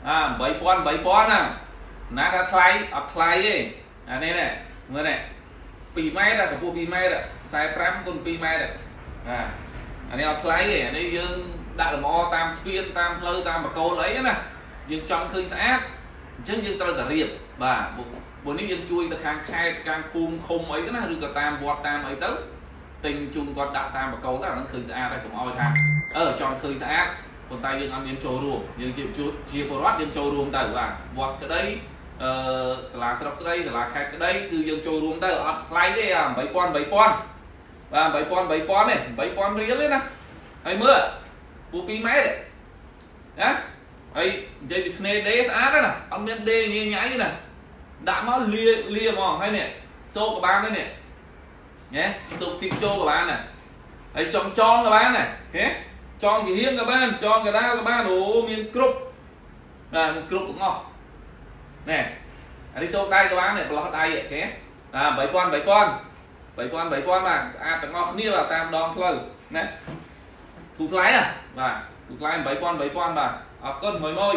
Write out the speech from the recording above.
7,000ណាថាថ្លៃអត់ថ្លៃទេអានេះនេះមើលនេះ2ម៉ែត្រកម្ពស់2ម៉ែត្រ45 x 2ម៉ែត្រអានេះអត់ថ្លៃទេអានេះយើងដាក់លម្អតាមស្ពានតាមផ្លូវតាមបកូលអីណាយើងចង់ឃើញស្អាតអញ្ចឹងយើងត្រូវតែរៀបបាទព្រោះនេះយើងជួយទៅខាងខេត្តខាងភូមិឃុំអីទៅណាឬក៏តាមវត្តតាមអីទៅទិញជូនគាត់ដាក់តាមបកូលទៅអាហ្នឹងឃើញស្អាតហើយកុំឲ្យថាចង់ឃើញស្អាតប៉ុន្តែយើងអត់មានចូលរួមយើងជាពលរដ្ឋយើងចូលរួមទៅបាទវត្តក្តីសាលាស្រុកស្ដីសាលាខេត្តក្តីគឺយើងចូលរួមទៅអត់ថ្លៃទេ8,000បាទ8,000នេះ8,000រៀលទេណាហើយមើលពូ2ម៉ែត្រណាហើយនិយាយពីគ្នាដេស្អាតណាអត់មានដេញ៉ៃណាដាក់មកលាហ្មងហើយនេះសូកក៏បានដែរនេះញ៉េសូកទីចូលក៏បានណាហើយចងក៏បានណាអូខេចងជារៀងក៏បានចងកដាលក៏បានអូមានគ្រប់មានគ្រប់ទាំងអស់ណែអានេះសូកដៃក៏បាននេះប្រឡោះដៃអូខេ3,000បាទស្អាតទាំងអស់គ្នាបាទតាមដងផ្លូវណាទូថ្លៃណាបាទទូថ្លៃ8,000បាទអរគុណមួយ